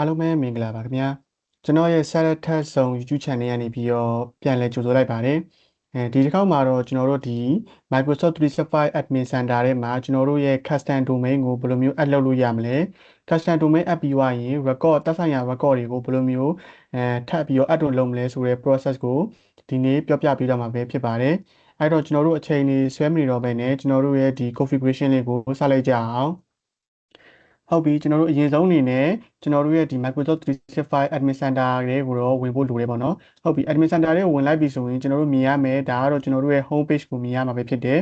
အားလုံးပဲမင်္ဂလာပါခင်ဗျာကျွန်တော်ရဲ့ Salad Test Zone YouTube Channel ကနေပြီးတော့ပြန်လည်ကြိုဆိုလိုက်ပါတယ်ဒီတစ်ခေါက်မှာတော့ကျွန်တော်တို့ဒီ Microsoft 365 Admin Center ထဲမှာကျွန်တော်တို့ရဲ့ Custom Domain ကိုဘယ်လိုမျိုး add လုပ်လို့ရမလဲ Custom Domain add ပြီးသွားရင် record သက်ဆိုင်ရာ record တွေကိုဘယ်လိုမျိုးထပ်ပြီးတော့ add လုပ်မလဲဆိုတဲ့ process ကိုဒီနေ့ပြောပြပေးတော့မှာပဲဖြစ်ပါတယ်အဲ့တော့ကျွန်တော်တို့အချိန်လေးဆွဲမနေတော့ဘဲနဲ့ကျွန်တော်တို့ရဲ့ဒီ configuration လေးကိုစလိုက်ကြအောင်ဟုတ်ပြီကျွန်တော်တို့အရင်ဆုံးအနေနဲ့ကျွန်တော်တို့ရဲ့ဒီ Microsoft 365 Admin Center တွေကိုတော့ဝင်ဖို့လိုတယ်ပေါ့နော်ဟုတ်ပြီ Admin Center တွေကိုဝင်လိုက်ပြီဆိုရင်ကျွန်တော်တို့မြင်ရမယ်ဒါကတော့ကျွန်တော်တို့ရဲ့ home page ကိုမြင်ရမှာပဲဖြစ်တယ်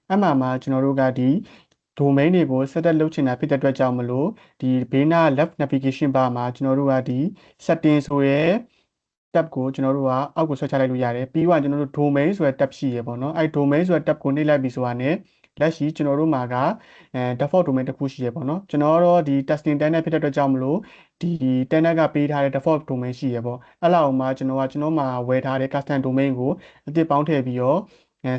အဲ့မှာကျွန်တော်တို့ကဒီ domain တွေကို set up လုပ်ချင်တာဖြစ်တဲ့အတွက်ကြောင့်မလို့ဒီဘေးနား left navigation bar မှာကျွန်တော်တို့ကဒီ setting ဆိုရဲ tab ကိုကျွန်တော်တို့ကအောက်ကိုဆွဲချလိုက်လို့ရတယ်ပြီးတော့ကျွန်တော်တို့ domain ဆိုတဲ့ tab ရှိရပေါ့နော်အဲ့ domain ဆိုတဲ့ tab ကိုနှိပ်လိုက်ပြီဆိုတာနဲ့လက်ရှိကျွန်တော်တို့မှာကdefault domain တစ်ခုရှိရပေါ့နော်ကျွန်တော်တော့ဒီ testing tenant ဖြစ်တဲ့အတွက်ကြောင့်မလို့ဒီ tenant ကပေးထားတဲ့ default domain ရှိရပေါ့အဲ့လောက်မှကျွန်တော်မှာဝယ်ထားတဲ့ custom domain ကိုအသစ်ပေါင်းထည့်ပြီးတော့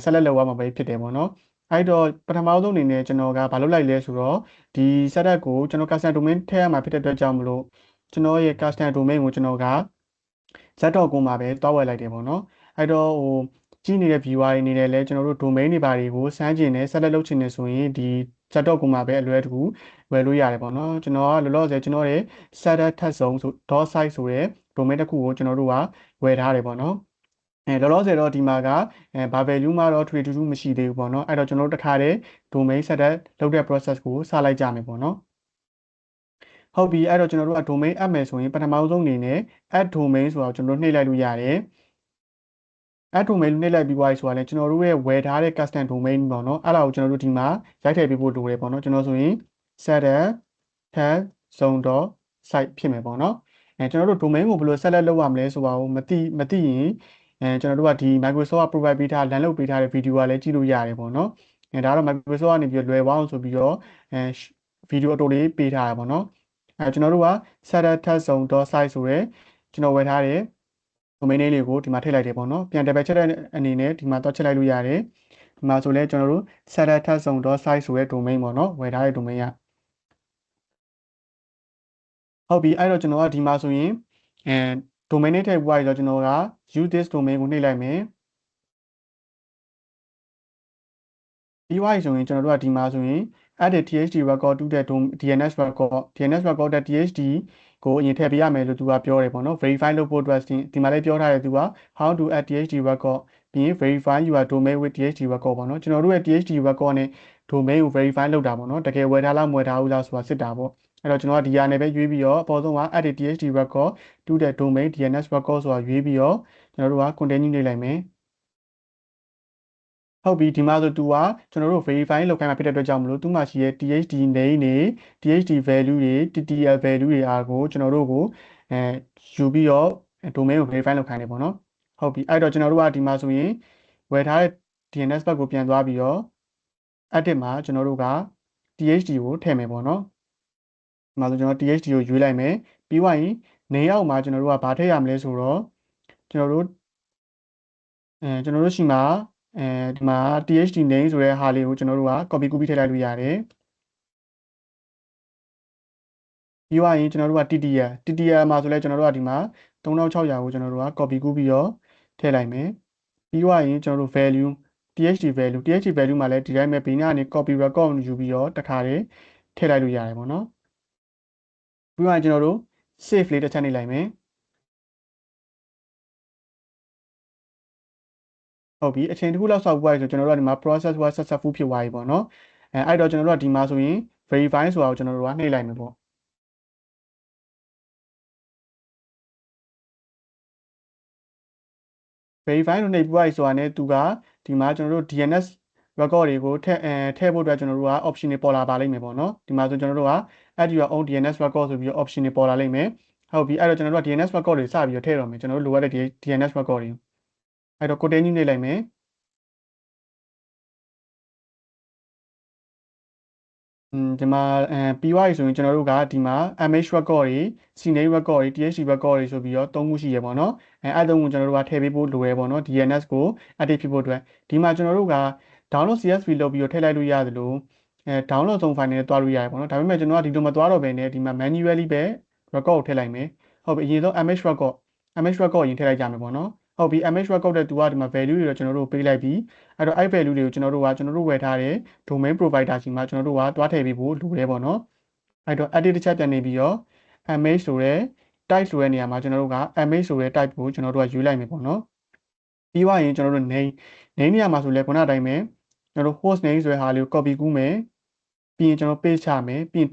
ဆက်လက်လုပ်ရမှာပဲဖြစ်တယ်ပေါ့နော်အဲ့တော့ပထမဆုံးအနေနဲ့ကျွန်တော်ကဘာလုပ်လိုက်လဲဆိုတော့ဒီ setup ကိုကျွန်တော် custom domain ထည့်ရမှာဖြစ်တဲ့အတွက်ကြောင့်မလို့ကျွန်တော်ရဲ့ custom domain ကိုကျွန်တော်က z.com မှာပဲတွားဝယ်လိုက်တယ်ပေါ့နော်အဲ့တော့ကြည့်နေတဲ့ viewer တွေအနေနဲ့လည်းကျွန်တော်တို့ domain တွေပါတွေကိုစမ်းကျင်နဲ့ဆက်လက်လုပ်ချင်နေဆိုရင်ဒီ z.com မှာပဲအလွယ်တကူဝယ်လို့ရတယ်ပေါ့နော်ကျွန်တော်ကလောလောဆယ်ကျွန်တော်ရဲ့ Salad Test Zone ဆို .site ဆိုတဲ့ domain တစ်ခုကိုကျွန်တော်တို့ကဝယ်ထားတယ်ပေါ့နော်လောလောဆယ်တော့ဒီမှာကဘာ value မှတော့ထွေထူးထူးမရှိသေးဘူးပေါ့နော်အဲ့တော့ကျွန်တော်တို့တစ်ခါတည်း domain setup လုပ်တဲ့ process ကိုစလိုက်ကြမယ်ပေါ့နော်ဟုတ်ပြီအဲ့တော့ကျွန်တော်တို့က domain add မယ်ဆိုရင်ပထမဆုံးအနေနဲ့ add domain ဆိုတော့ကျွန်တော်တို့နှိပ်လိုက်လို့ရတယ် add domain နှိပ်လိုက်ပြီးသွားပြီဆိုတာလည်းကျွန်တော်တို့ရဲ့ဝယ်ထားတဲ့ custom domain ပေါ့နော်အဲ့ဒါကိုကျွန်တော်တို့ဒီမှာရိုက်ထည့်ပေးဖို့လိုတယ်ပေါ့နော်ကျွန်တော်ဆိုရင် setup tag zone.site ဖြစ်မယ်ပေါ့နော်ကျွန်တော်တို့ domain ကိုဘယ်လို select လုပ်ရမလဲဆိုတာကိုမသိရင်ကျွန်တော်တို့ကဒီ Microsoft က provide ပေးထား land လုပ်ပေးထားတဲ့ video ကလည်းကြည့်လို့ရတယ်ပေါ့နော်ဒါတော့ Microsoft ကနေပြီးလွယ်ပေါင်းဆိုပြီးတော့video အတူလေးပေးထားတာပေါ့နော်ကျွန်တော်တို့က setup tag zone.site ဆိုရဲကျွန်တော်ဝယ်ထားတဲ့ domain name လေးကိုဒီမှာထည့်လိုက်တယ်ပေါ့နော်ပြန် double check တဲ့အနေနဲ့ဒီမှာတော့ချက်လိုက်လို့ရတယ်ဒီမှာဆိုလဲကျွန်တော်တို့ setup tag zone.site ဆိုတဲ့ domain ပေါ့နော်ဝယ်ထားတဲ့ domain ကဟုတ်ပြီအဲ့တော့ကျွန်တော်ကဒီမှာဆိုရင်domain name ထည့်ပြီးတော့ကျွန်တော်က use this domain ကိုနှိပ်လိုက်မယ်ပြီးသွားပြီဆိုရင်ကျွန်တော်တို့ကဒီမှာဆိုရင် add txt record to the dns record.txt ကိုအရင်ထည့်ပေးရမယ်လို့သူကပြောတယ်ပေါ့နော် verify လုပ်ဖို့အတွက်ဒီမှာလည်းပြောထားတယ်သူက how to add txt record ပြီးရင် verify your domain with txt record ပေါ့နော်ကျွန်တော်တို့ရဲ့ txt record နဲ့ domain ကို verify လုပ်တာပေါ့နော်တကယ်ဝယ်ထားလားမဝယ်ထားဘူးလားဆိုတာစစ်တာပေါ့အဲ့တော့ကျွန်တော်ကဒီဟာနဲ့ပဲရွေးပြီးတော့အပေါ်ဆုံးက add txt record to the domain dns record ဆိုတာရွေးပြီးတော့ကျွန်တော်တို့က continue နှိပ်လိုက်မယ်ဟုတ်ပြီဒီမှာဆိုသူကကျွန်တော်တို့ verify လုပ်ခိုင်းမှာဖြစ်တဲ့အတွက်ကြောင့်မလို့သူ့မှာရှိတဲ့ THD name တွေ THD value တွေ TTL value တွေအားကိုကျွန်တော်တို့ကိုယူပြီးတော့ domain ကို verify လုပ်ခိုင်းတယ်ပေါ့နော်ဟုတ်ပြီအဲ့တော့ကျွန်တော်တို့ကဒီမှာဆိုရင်ဝယ်ထားတဲ့ DNS ဘက်ကိုပြန်သွားပြီးတော့ edit မှာကျွန်တော်တို့က THD ကိုထည့်မယ်ပေါ့နော်ဒီမှာဆိုကျွန်တော် THD ကိုရွေးလိုက်မယ်ပြီးသွားရင်နေအောက်မှာကျွန်တော်တို့ကဘာထည့်ရမလဲဆိုတော့ကျွန်တော်တို့ရှိမှာဒီမှာ THD name ဆိုတဲ့ဟာလေးကိုကျွန်တော်တို့က copy ထည့်လိုက်လို့ရတယ်ပြီးသွားရင်ကျွန်တော်တို့က TTL မှာဆိုလဲကျွန်တော်တို့ကဒီမှာ3600ကိုကျွန်တော်တို့က copy ပြီးတော့ထည့်လိုက်မယ်ပြီးသွားရင်ကျွန်တော်တို့ value THD value မှာလည်းဒီတိုင်းပဲဘေးနားကနေ copy record ယူပြီးတော့တခါတည်းထည့်လိုက်လို့ရတယ်ပေါ့နော်ပြီးသွားရင်ကျွန်တော်တို့ save လေးတစ်ချက်နှိပ်လိုက်မယ်ဟုတ်ပြီအချိန်တစ်ခုလောက်စောက်ပြီးဆိုကျွန်တော်တို့ကဒီမှာ process was successful ဖြစ်သွားပြီပေါ့နော်အဲ့တော့ကျွန်တော်တို့ကဒီမှာဆိုရင် verify ဆိုတာကိုကျွန်တော်တို့ကနှိပ်လိုက်မယ်ပေါ့ verify လို့နှိပ်ပြီးသွားပြီဆိုတာနဲ့သူကဒီမှာကျွန်တော်တို့ DNS record တွေကိုထည့်ဖို့အတွက်ကျွန်တော်တို့က option တွေပေါ်လာပါလိမ့်မယ်ပေါ့နော်ဒီမှာဆိုကျွန်တော်တို့က add your own DNS record ဆိုပြီးတော့ option တွေပေါ်လာလိမ့်မယ်ဟုတ်ပြီအဲ့တော့ကျွန်တော်တို့က DNS record တွေစပြီးတော့ထည့်တော့မယ်ကျွန်တော်တို့လိုအပ်တဲ့ DNS record တွေအဲ့တော့ continue နှိပ်လိုက်မယ်ဒီမှာပြီးသွားပြီဆိုရင်ကျွန်တော်တို့ကဒီမှာ MH record တွေ CNA record တွေ THC record တွေဆိုပြီးတော့၃ခုရှိရပေါ့နော်အဲ့၃ခုကျွန်တော်တို့ကထည့်ပေးဖို့လိုရပေါ့နော် DNS ကို edit ဖြစ်ဖို့အတွက်ဒီမှာကျွန်တော်တို့က download CSV လုပ်ပြီးတော့ထည့်လိုက်လို့ရသလိုdownload ဆုံး file နဲ့တွားလို့ရတယ်ပေါ့နော်ဒါပေမဲ့ကျွန်တော်ကဒီလိုမတွားတော့ဘဲနဲ့ဒီမှာ manually ပဲ record ကိုထည့်လိုက်မယ်ဟုတ်ပြီအရင်ဆုံး image record အရင်ထည့်လိုက်ကြမယ်ပေါ့နော်ဟုတ်ပြီ image record တဲ့သူကဒီမှာ value တွေတော့ကျွန်တော်တို့ပေးလိုက်ပြီအဲ့တော့အဲ့ value တွေကိုကျွန်တော်တို့ဝယ်ထားတဲ့ domain provider စီမှာကျွန်တော်တို့ကတွားထည့်ပေးဖို့လိုတယ်ပေါ့နော်အဲ့တော့ edit တစ်ချက်ပြန်နေပြီးတော့ image ဆိုတဲ့ type ဆိုတဲ့နေရာမှာကျွန်တော်တို့က image ဆိုတဲ့ type ကိုကျွန်တော်တို့ကယူလိုက်မယ်ပေါ့နော်ပြီးသွားရင်ကျွန်တော်တို့ name နေရာမှာဆိုလဲခုနအတိုင်းပဲကျွန်တော်တို့ host name ဆိုတဲ့ဟာလေးကို copy ကူးမယ်ပြီးရင်ကျွန်တော် paste ချမယ်ပြီးရင်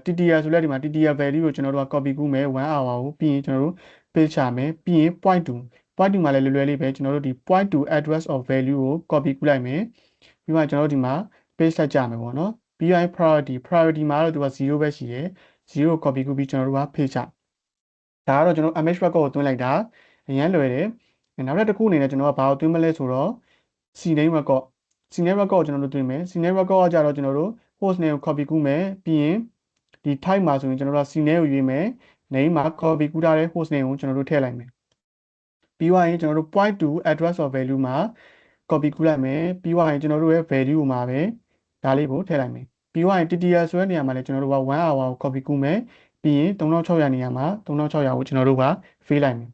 ttr ဆိုလဲဒီမှာ ttr value ကိုကျွန်တော်တို့က copy ကူးမယ်1 hour ကိုပြီးရင်ကျွန်တော်တို့ paste ချမယ်ပြီးရင် point 2မှာလည်းလွယ်လွယ်လေးပဲကျွန်တော်တို့ဒီ point to address of value ကို copy ကူးလိုက်မယ်ပြီးမှကျွန်တော်တို့ဒီမှာ paste ဆက်ကြမယ်ပေါ့နော်ပြီးရင် priority မှာတော့သူက0ပဲရှိတယ်0ကို copy ကူးပြီးကျွန်တော်တို့က paste ချဒါကတော့ကျွန်တော် image record ကိုသွင်းလိုက်တာအရင်လွယ်တယ်နောက်တစ်ခုအနေနဲ့ကျွန်တော်ကဘာကိုသွင်းမလဲဆိုတော့ CNAME record CNAME record ကိုကျွန်တော်တို့သွင်းမယ် CNAME record ကကြတော့ကျွန်တော်တို့ host name ကို copy ကူးမယ်ပြီးရင်ဒီ type မှာဆိုရင်ကျွန်တော်တို့ CNAME ကိုရွေးမယ် name မှာ copy ကူးထားတဲ့ host name ကိုကျွန်တော်တို့ထည့်လိုက်မယ်ပြီးသွားရင်ကျွန်တော်တို့ point to address of value မှာ copy ကူးလိုက်မယ်ပြီးသွားရင်ကျွန်တော်တို့ရဲ့ value မှာပဲဒါလေးကိုထည့်လိုက်မယ်ပြီးသွားရင် ttr ဆိုတဲ့နေရာမှာလည်းကျွန်တော်တို့က1 hour ကို copy ကူးမယ်ပြီးရင်3600နေရာမှာ3600ကိုကျွန်တော်တို့က fill လိုက်မယ်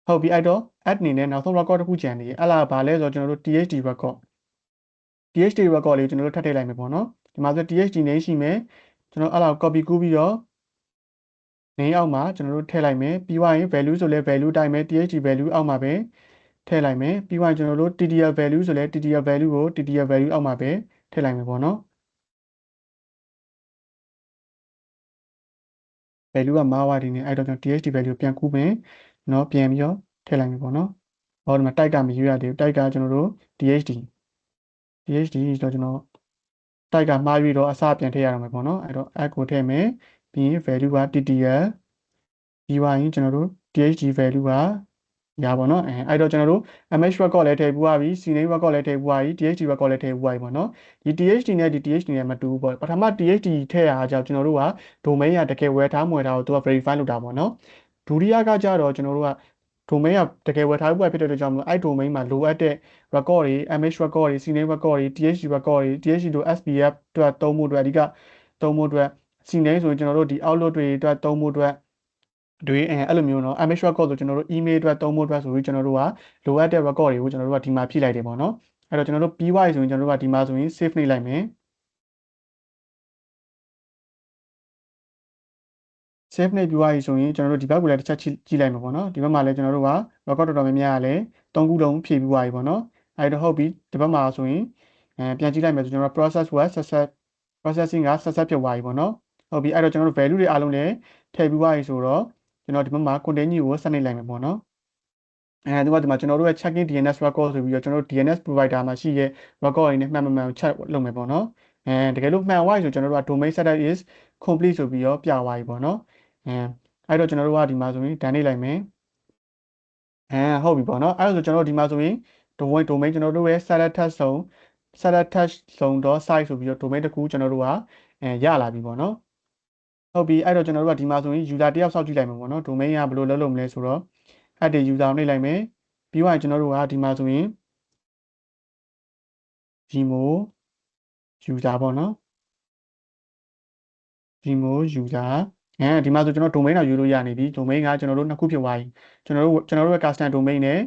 ဟုတ်ပြီအဲ့တော့ add အနေနဲ့နောက်ဆုံး record တစ်ခုကျန်နေတယ်အဲ့ဒါဘာလဲဆိုတော့ကျွန်တော်တို့ tht record လေးကိုကျွန်တော်တို့ထပ်ထည့်လိုက်မယ်ပေါ့နော်ဒီမှာဆို tht name ရှိမယ်ကျွန်တော်အဲ့ဒါကို copy ကူးပြီးတော့ name အောက်မှာကျွန်တော်တို့ထည့်လိုက်မယ်ပြီးသွားရင် value ဆိုလဲ value တိုင်းမယ် tht value အောက်မှာပဲထည့်လိုက်မယ်ပြီးသွားရင်ကျွန်တော်တို့ ttr value ဆိုလဲ ttr value ကို ttr value အောက်မှာပဲထည့်လိုက်မယ်ပေါ့နော် value ကမားဝဒီနေအဲ့တော့ကျွန်တော် tht value ပြန်ကူးမယ်เนาะပြန်ပြီးတော့ထည့်လိုက်မယ်ပေါ့နော်ဟောဒီမှာ type ကမရွေးရသေးဘူး type ကကျွန်တော်တို့ tht ဆိုတော့ကျွန်တော် type ကမှားပြီးတော့အစပြန်ထည့်ရအောင်မယ်ပေါ့နော်အဲ့တော့ add ကိုထည့်မယ်ပြီးရင် value က ttr ပြီးသွားရင်ကျွန်တော်တို့ tht value ကညာပေါ့နော်အဲ့တော့ကျွန်တော်တို့ image record လည်းထည့်ပူသွားပြီ CNAME record လည်းထည့်ပူသွားပြီ tht record လည်းထည့်ပူသွားပြီပေါ့နော်ဒီ tht နဲ့ဒီ tht နဲ့မတူဘူးပေါ့ပထမ tht ထည့်ရတာကြောင့်ကျွန်တော်တို့က domain ကတကယ်ဝယ်ထားမွယ်ထားကိုသူက verify လုပ်တာပေါ့နော်ဒုတိယကကြတော့ကျွန်တော်တို့က domain ကတကယ်ဝယ်ထားဖို့ဖြစ်တဲ့အတွက်ကြောင့်မလို့အဲ့ domain မှာလိုအပ်တဲ့ record တွေ image record တွေ CNAME record တွေ tht record တွေ tht တို့ SPF အတွက်သုံးဖို့အတွက်အဓိကသုံးဖို့အတွက် CNAME ဆိုရင်ကျွန်တော်တို့ဒီ outlook တွေအတွက်သုံးဖို့အတွက်တွေအဲ့လိုမျိုးเนาะ image record ဆိုကျွန်တော်တို့ email အတွက်သုံးဖို့အတွက်ဆိုပြီးကျွန်တော်တို့ကလိုအပ်တဲ့ record တွေကိုကျွန်တော်တို့ကဒီမှာဖြည့်လိုက်တယ်ပေါ့เนาะအဲ့တော့ကျွန်တော်တို့ပြီးသွားပြီဆိုရင်ကျွန်တော်တို့ကဒီမှာဆိုရင် save နှိပ်လိုက်မယ် save နှိပ်ပြီးသွားပြီဆိုရင်ကျွန်တော်တို့ဒီဘက်ကိုလည်းတစ်ချက်ကြည့်လိုက်မှာပေါ့เนาะဒီဘက်မှာလည်းကျွန်တော်တို့က record တော်တော်များများကလည်း3ခုလုံးဖြည့်ပြီးသွားပြီပေါ့เนาะအဲ့တော့ဟုတ်ပြီဒီဘက်မှာဆိုရင်ပြန်ကြည့်လိုက်မယ်ဆိုကျွန်တော်တို့ process က processing ကဆက်ဖြစ်သွားပြီပေါ့เนาะဟုတ်ပြီအဲ့တော့ကျွန်တော်တို့ value တွေအားလုံးလည်းထည့်ပြီးသွားပြီဆိုတော့ကျွန်တော်ဒီဘက်မှာ continue ကိုဆက်နှိပ်လိုက်မယ်ပေါ့เนาะဒီမှာကျွန်တော်တို့ရဲ့ checking DNS record ဆိုပြီးတော့ကျွန်တော်တို့ DNS provider မှာရှိတဲ့ record တွေနဲ့မှန်မှန် check လုပ်မယ်ပေါ့နော်တကယ်လို့မှန်သွားပြီဆိုကျွန်တော်တို့က domain setup is complete ဆိုပြီးတော့ပြသွားပြီပေါ့နော်အဲ့တော့ကျွန်တော်တို့ကဒီမှာဆိုရင် done လိုက်မယ်ဟုတ်ပြီပေါ့နော်အဲ့တော့ကျွန်တော်တို့ဒီမှာဆိုရင် domain ကျွန်တော်တို့ရဲ့ setup test ဆုံး .site ဆိုပြီးတော့ domain တစ်ခုကျွန်တော်တို့ကရလာပြီပေါ့နော်ဟုတ်ပြီအဲ့တော့ကျွန်တော်တို့ကဒီမှာဆိုရင် user တယောက်စောင့်ကြည့်လိုက်မယ်ပေါ့နော် domain ကဘယ်လိုလုပ်လုပ်မလဲဆိုတော့add user နှိပ်လိုက်မယ်ပြီးတော့ကျွန်တော်တို့ကဒီမှာဆိုရင် gmo user ပေါ့နော် gmo user ဒီမှာဆိုကျွန်တော် domain တော့ယူလို့ရနေပြီ domain ကကျွန်တော်တို့နှစ်ခုဖြစ်သွားပြီကျွန်တော်တို့ရဲ့ custom domain နဲ့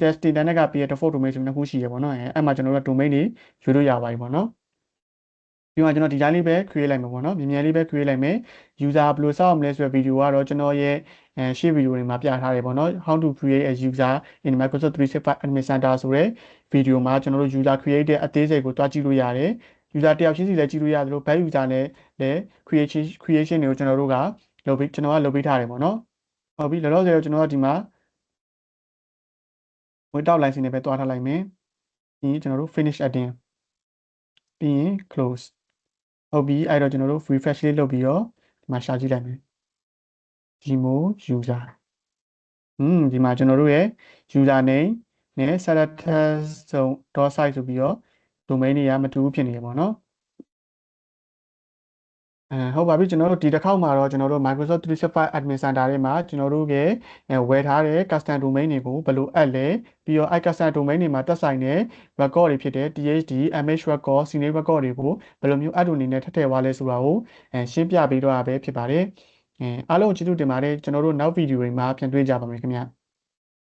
test internet ကပေးတဲ့ default domain ဆိုနှစ်ခုရှိရပေါ့နော်အဲ့မှာကျွန်တော်တို့ domain တွေယူလို့ရပါပြီပေါ့နော်ပြီးမှကျွန်တော်ဒီတိုင်းလေးပဲ create လိုက်မှာပေါ့နော်မြန်လေးပဲ create လိုက်မယ် user ဘယ်လိုစောင့်ရမလဲဆိုတဲ့ video ကတော့ကျွန်တော်ရဲ့ရှေ့ video တွေမှာပြထားတယ်ပေါ့နော် how to create a user in Microsoft 365 admin center ဆိုတဲ့ video မှာကျွန်တော်တို့ user create တဲ့အသေးစိတ်ကိုတွားကြည့်လို့ရတယ် user တယောက်ချင်းစီလည်းကြည့်လို့ရတယ်လို့ back user နဲ့လည်း creation တွေကိုကျွန်တော်တို့ကလုပ်ပေးထားတယ်ပေါ့နော်ဟုတ်ပြီလောလောဆယ်တော့ကျွန်တော်ကဒီမှာဝင်တောက် license နဲ့ပဲတွားထားလိုက်မယ်ပြီးရင်ကျွန်တော်တို့ finish adding ပြီးရင် close ဟုတ်ပြီအဲ့တော့ကျွန်တော်တို့ refresh လေးလုပ်ပြီးတော့ဒီမှာရှာကြည့်လိုက်မယ် gmo user ဒီမှာကျွန်တော်တို့ရဲ့ user name နဲ့ selected .site ဆိုပြီးတော့ domain တွေကမတူဘူးဖြစ်နေရပါတော့ဟုတ်ပါပြီကျွန်တော်တို့ဒီတစ်ခေါက်မှာတော့ကျွန်တော်တို့ Microsoft 365 admin center ထဲမှာကျွန်တော်တို့ရဲ့ဝယ်ထားတဲ့ custom domain တွေကိုဘယ်လိုအပ်လဲပြီးတော့ custom domain တွေမှာတက်ဆိုင်တဲ့ record တွေဖြစ်တဲ့ THD image record CNAME record တွေကိုဘယ်လိုမျိုးအပ်လို့အနေနဲ့ထည့်သွားလဲဆိုတာကိုရှင်းပြပေးတော့တာပဲဖြစ်ပါတယ် အားလုံးကျေးဇူးတင်ပါတယ်ကျွန်တော်တို့နောက်ဗီဒီယိုတွေမှာပြန်တွေ့ကြပါမယ်ခင်ဗျာ